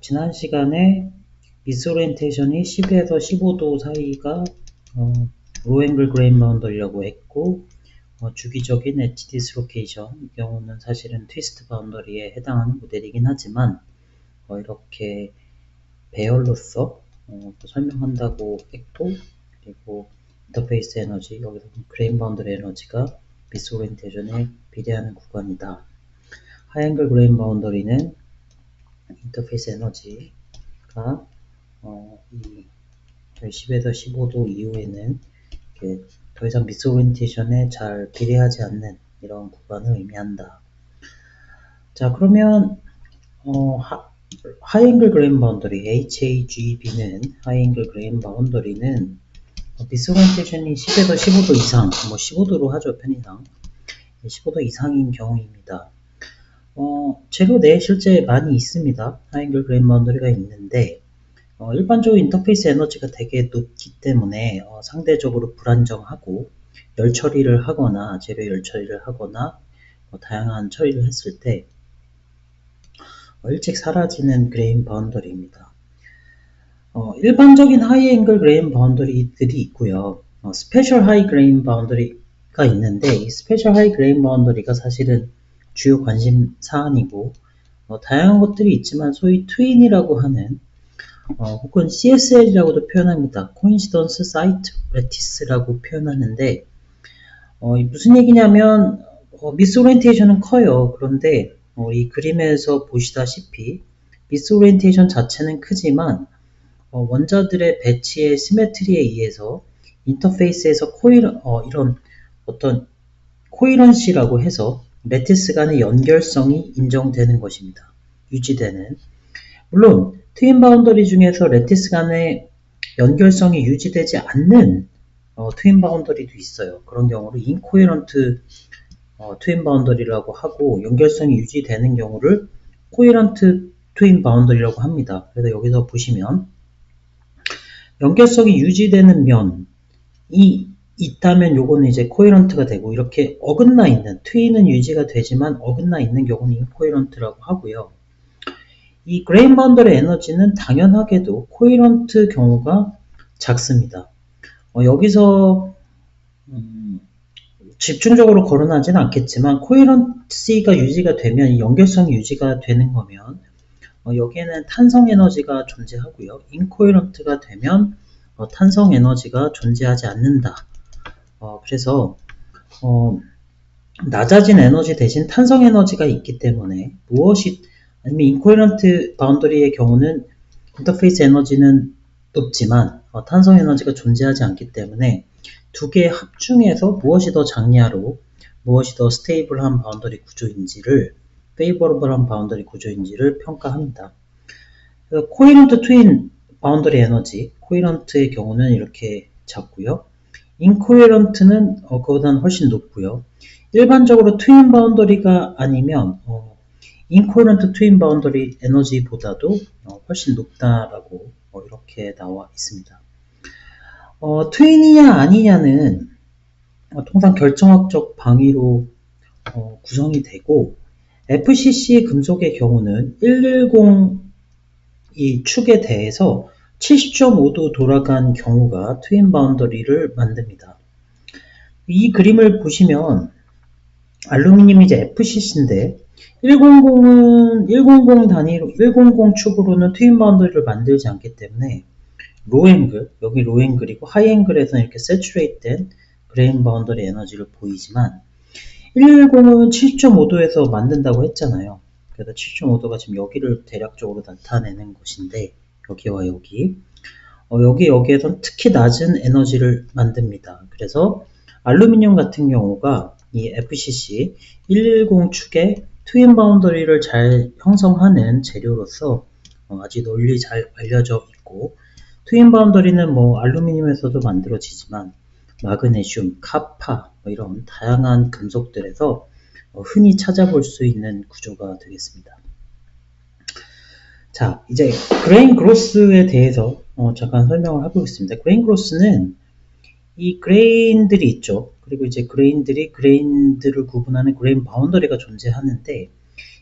지난 시간에 미스오리엔테이션이 10에서 15도 사이가 로앵글 그레인 바운더리라고 했고, 주기적인 엣지 디스로케이션, 이 경우는 사실은 트위스트 바운더리에 해당하는 모델이긴 하지만 이렇게 배열로서 설명한다고 했고, 그리고 인터페이스 에너지, 여기서 그레인 바운더리 에너지가 미스오리엔테이션에 비례하는 구간이다. 하이앵글 그레인 바운더리는 인터페이스 에너지가 이 10에서 15도 이후에는 더 이상 미스오리엔테이션에 잘 비례하지 않는 이런 구간을 의미한다. 자, 그러면 하이앵글 그레인 바운더리 HAGB는 하이앵글 그레인 바운더리는 미스오리엔테이션이 10에서 15도 이상, 15도로 하죠, 편의상. 15도 이상인 경우입니다. 재료 내에 실제 많이 있습니다. 하이앵글 그레인 바운더리가 있는데 일반적으로 인터페이스 에너지가 되게 높기 때문에 상대적으로 불안정하고 열 처리를 하거나 재료 열 처리를 하거나 다양한 처리를 했을 때 일찍 사라지는 그레인 바운더리입니다. 일반적인 하이앵글 그레인 바운더리들이 있고요. 스페셜 하이 그레인 바운더리가 있는데 이 스페셜 하이 그레인 바운더리가 사실은 주요 관심 사안이고 다양한 것들이 있지만 소위 트윈이라고 하는 혹은 CSL이라고도 표현합니다. Coincidence Site Lattice라고 표현하는데 무슨 얘기냐면 미스오리엔테이션은 커요. 그런데 이 그림에서 보시다시피 미스오리엔테이션 자체는 크지만 원자들의 배치의 시메트리에 의해서 인터페이스에서 이런 어떤 코이런시라고 해서 레티스 간의 연결성이 인정되는 것입니다. 유지되는. 물론 트윈 바운더리 중에서 레티스 간의 연결성이 유지되지 않는 트윈 바운더리도 있어요. 그런 경우를 인코헤런트 트윈 바운더리라고 하고 연결성이 유지되는 경우를 코헤런트 트윈 바운더리라고 합니다. 그래서 여기서 보시면 연결성이 유지되는 면이 있다면 요거는 이제 코헤런트가 되고 이렇게 어긋나 있는 트윈은 유지가 되지만 어긋나 있는 경우는 인코헤런트라고 하고요. 이 그레인 바운더리 에너지는 당연하게도 코헤런트 경우가 작습니다. 여기서 집중적으로 거론하지는 않겠지만 코헤런시가 유지가 되면 연결성이 유지가 되는 거면 여기에는 탄성 에너지가 존재하고요. 인코헤런트가 되면 탄성 에너지가 존재하지 않는다. 그래서 낮아진 에너지 대신 탄성 에너지가 있기 때문에 아니면 인코헤런트 바운더리의 경우는 인터페이스 에너지는 높지만 탄성 에너지가 존재하지 않기 때문에 두 개의 합중에서 무엇이 더 장냐로 무엇이 더 스테이블한 바운더리 구조인지를 페이버러블한 바운더리 구조인지를 평가합니다. 그래서 코헤런트 트윈 바운더리 에너지 코헤런트의 경우는 이렇게 작고요. 인코헤런트는 그보다는 훨씬 높고요. 일반적으로 트윈 바운더리가 아니면 인코헤런트 트윈 바운더리 에너지보다도 훨씬 높다라고 이렇게 나와 있습니다. 트윈이냐 아니냐는 통상 결정학적 방위로 구성이 되고 FCC 금속의 경우는 110 이 축에 대해서 70.5도 돌아간 경우가 트윈 바운더리를 만듭니다. 이 그림을 보시면 알루미늄이 이제 FCC인데 100은 100 단위로 100 축으로는 트윈 바운더리를 만들지 않기 때문에 로앵글, 여기 로앵글이고 하이앵글에서는 이렇게 세츄레이트된 그레인 바운더리 에너지를 보이지만 110은 7.5도에서 만든다고 했잖아요. 그래서 7.5도가 지금 여기를 대략적으로 나타내는 것인데 여기와 여기에선 특히 낮은 에너지를 만듭니다. 그래서 알루미늄 같은 경우가 이 FCC 110 축의 트윈 바운더리를 잘 형성하는 재료로서 아주 널리 잘 알려져 있고 트윈 바운더리는 알루미늄에서도 만들어지지만 마그네슘, 카파 이런 다양한 금속들에서 흔히 찾아볼 수 있는 구조가 되겠습니다. 자, 이제 그레인 그로스에 대해서 잠깐 설명을 해보겠습니다. 그레인 그로스는 이 그레인들이 있죠. 그리고 이제 그레인들을 구분하는 그레인 바운더리가 존재하는데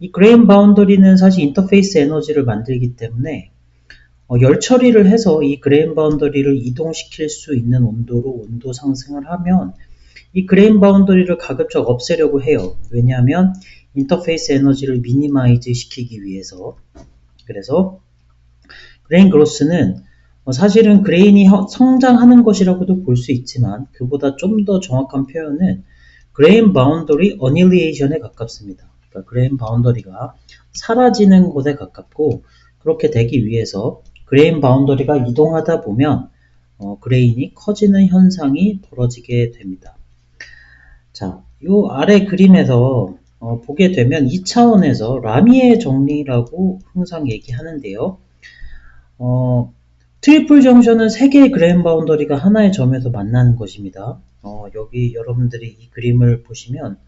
이 그레인 바운더리는 사실 인터페이스 에너지를 만들기 때문에 열 처리를 해서 이 그레인 바운더리를 이동시킬 수 있는 온도로 온도 상승을 하면 이 그레인 바운더리를 가급적 없애려고 해요. 왜냐하면 인터페이스 에너지를 미니마이즈 시키기 위해서. 그래서 그레인 그로스는 사실은 그레인이 성장하는 것이라고도 볼 수 있지만 그보다 좀 더 정확한 표현은 그레인 바운더리 어닐리에이션에 가깝습니다. 그러니까 그레인 바운더리가 사라지는 곳에 가깝고 그렇게 되기 위해서 그레인 바운더리가 이동하다 보면 그레인이 커지는 현상이 벌어지게 됩니다. 자, 요 아래 그림에서 보게 되면 2차원에서 라미의 정리라고 항상 얘기하는데요. 트리플 정션은 3개의 그레인 바운더리가 하나의 점에서 만나는 것입니다. 여기 여러분들이 이 그림을 보시면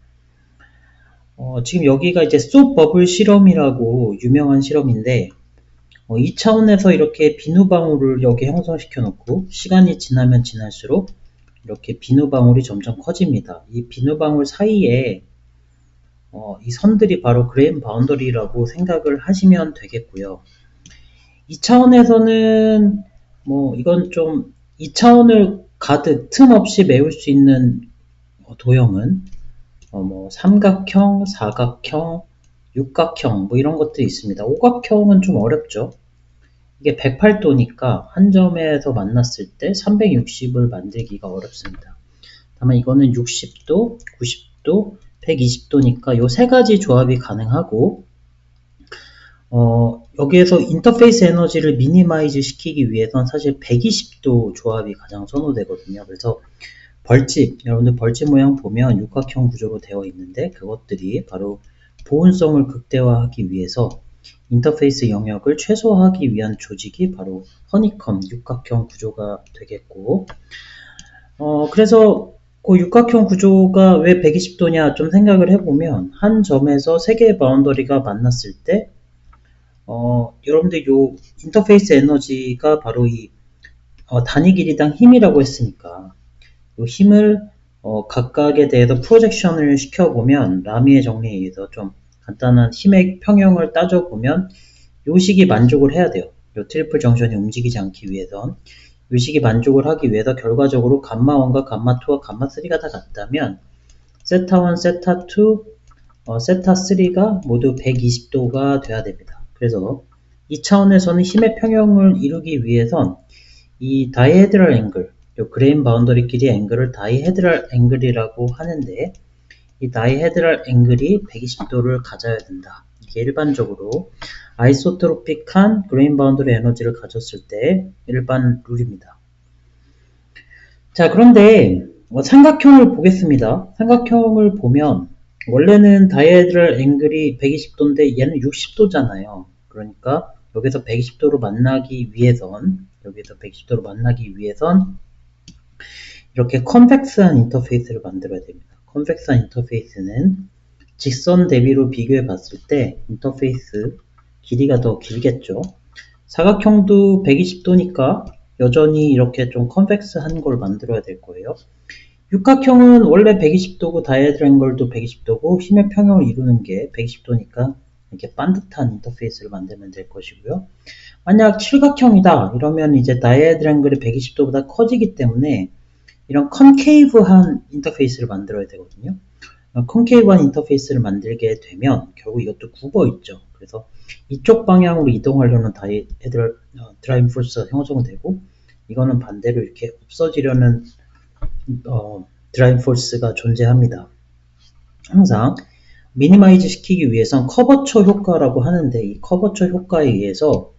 지금 여기가 이제 소프 버블 실험이라고 유명한 실험인데 2차원에서 이렇게 비누방울을 여기 형성시켜 놓고 시간이 지나면 지날수록 이렇게 비누방울이 점점 커집니다. 이 비누방울 사이에 이 선들이 바로 그레인 바운더리라고 생각을 하시면 되겠고요. 2차원에서는 이건 좀 2차원을 가득 틈 없이 메울 수 있는 도형은 삼각형, 사각형, 육각형 이런 것들이 있습니다. 오각형은 좀 어렵죠. 이게 108도니까 한 점에서 만났을 때 360을 만들기가 어렵습니다. 다만 이거는 60도, 90도, 120도니까 요 세 가지 조합이 가능하고 여기에서 인터페이스 에너지를 미니마이즈 시키기 위해선 사실 120도 조합이 가장 선호되거든요. 그래서 여러분들 벌집 모양 보면 육각형 구조로 되어 있는데 그것들이 바로 보온성을 극대화하기 위해서 인터페이스 영역을 최소화하기 위한 조직이 바로 허니컴 육각형 구조가 되겠고 그래서 그 육각형 구조가 왜 120도냐 좀 생각을 해보면 한 점에서 3개의 바운더리가 만났을 때 여러분들 요 인터페이스 에너지가 바로 이 단위 길이당 힘이라고 했으니까 이 힘을 각각에 대해서 프로젝션을 시켜보면 라미의 정리에 의해서 좀 간단한 힘의 평형을 따져보면 요 식이 만족을 해야 돼요. 요 트리플 정션이 움직이지 않기 위해선 요 식이 만족을 하기 위해서 결과적으로 감마1과 감마2와 감마3가 다 같다면 세타1, 세타2, 세타3가 모두 120도가 돼야 됩니다. 그래서 이 차원에서는 힘의 평형을 이루기 위해선 이 다이헤드럴 앵글, 요 그레인 바운더리끼리 앵글을 다이헤드럴 앵글이라고 하는데 이 다이헤드럴 앵글이 120도를 가져야 된다. 이게 일반적으로 아이소트로픽한 그레인 바운더리 에너지를 가졌을 때 일반 룰입니다. 자, 그런데 삼각형을 보겠습니다. 삼각형을 보면 원래는 다이헤드럴 앵글이 120도인데 얘는 60도잖아요. 그러니까 여기서 120도로 만나기 위해선 이렇게 컨벡스한 인터페이스를 만들어야 됩니다. 컨벡스한 인터페이스는 직선 대비로 비교해 봤을 때 인터페이스 길이가 더 길겠죠. 사각형도 120도니까 여전히 이렇게 좀 컨벡스한 걸 만들어야 될 거예요. 육각형은 원래 120도고 다이헤드럴 앵글도 120도고 힘의 평형을 이루는 게 120도니까 이렇게 반듯한 인터페이스를 만들면 될 것이고요. 만약 칠각형이다 이러면 이제 다이헤드럴 앵글이 120도보다 커지기 때문에 이런 컨케이브한 인터페이스를 만들어야 되거든요. 컨케이브한 인터페이스를 만들게 되면 결국 이것도 굽어 있죠. 그래서 이쪽 방향으로 이동하려는 다이헤드럴 드라이빙 포스가 형성은 되고 이거는 반대로 이렇게 없어지려는 드라이빙 포스가 존재합니다. 항상 미니마이즈 시키기 위해선 커버처 효과라고 하는데 이 커버처 효과에 의해서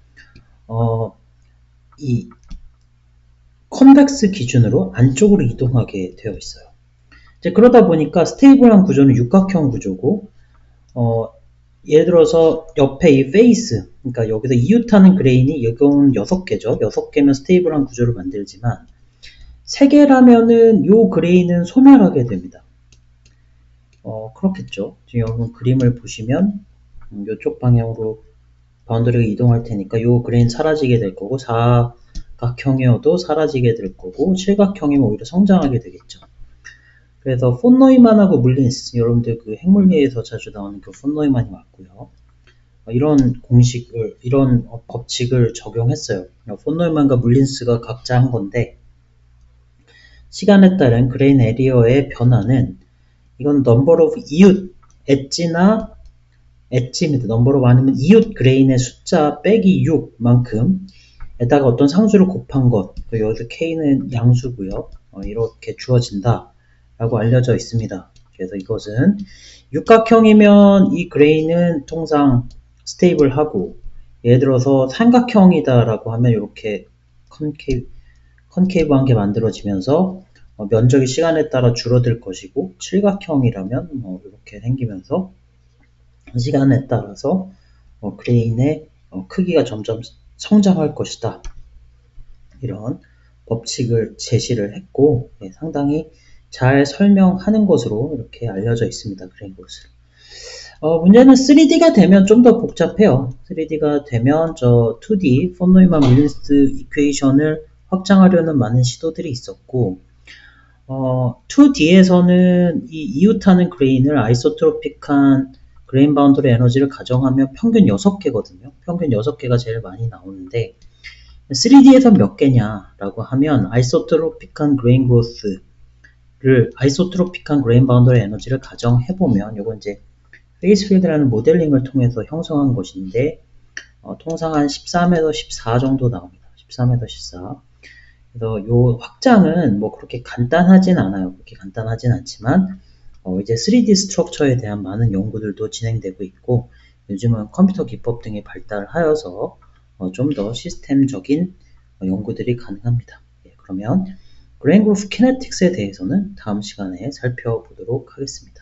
이 컨벡스 기준으로 안쪽으로 이동하게 되어 있어요. 이제 그러다 보니까 스테이블한 구조는 육각형 구조고 예를 들어서 옆에 이 페이스, 그러니까 여기서 이웃하는 그레인이 이건 6개죠. 6개면 스테이블한 구조를 만들지만 3개라면은 요 그레인은 소멸하게 됩니다. 그렇겠죠. 지금 여러분 그림을 보시면 이쪽 방향으로 바운더리가 이동할 테니까 요 그레인 사라지게 될 거고 사각형이어도 사라지게 될 거고 칠각형이면 오히려 성장하게 되겠죠. 그래서 폰 노이만하고 물린스, 여러분들 그 핵물리에서 자주 나오는 그 폰 노이만이 맞고요. 이런 공식을, 이런 법칙을 적용했어요. 폰 노이만과 물린스가 각자 한 건데, 시간에 따른 그레인 에리어의 변화는, 이건 넘버 오브 이웃, 엣지입니다. 넘버 오브 아니면 이웃 그레인의 숫자 빼기 6만큼 에다가 어떤 상수를 곱한 것, 여기서 K는 양수고요. 이렇게 주어진다 라고 알려져 있습니다. 그래서 이것은 육각형이면 이 그레인은 통상 스테이블하고, 예를 들어서 삼각형이다 라고 하면 이렇게 컨케이브한 게 만들어지면서 면적이 시간에 따라 줄어들 것이고, 칠각형이라면 이렇게 생기면서 시간에 따라서 그레인의 크기가 점점 성장할 것이다. 이런 법칙을 제시를 했고, 상당히 잘 설명하는 것으로 이렇게 알려져 있습니다. 그레인 그로스를. 문제는 3D가 되면 좀 더 복잡해요. 3D가 되면 저 2D 폰 노이만 물린스 이퀘이션을 확장하려는 많은 시도들이 있었고, 2D에서는 이 이웃하는 그레인을 아이소트로픽한 그레인 바운더리 에너지를 가정하면 평균 6개거든요. 평균 6개가 제일 많이 나오는데, 3D에서 몇 개냐라고 하면 아이소트로픽한 그레인 그로스를, 아이소트로픽한 그레인 바운더리 에너지를 가정해보면, 이건 이제 페이스필드라는 모델링을 통해서 형성한 것인데, 통상 한 13에서 14 정도 나옵니다. 13에서 14. 그래서 이 확장은 뭐 그렇게 간단하진 않아요. 그렇게 간단하진 않지만, 이제 3D 스트럭처에 대한 많은 연구들도 진행되고 있고, 요즘은 컴퓨터 기법 등이 발달하여서 좀 더 시스템적인 연구들이 가능합니다. 그러면 그레인 그로스 키네틱스에 대해서는 다음 시간에 살펴보도록 하겠습니다.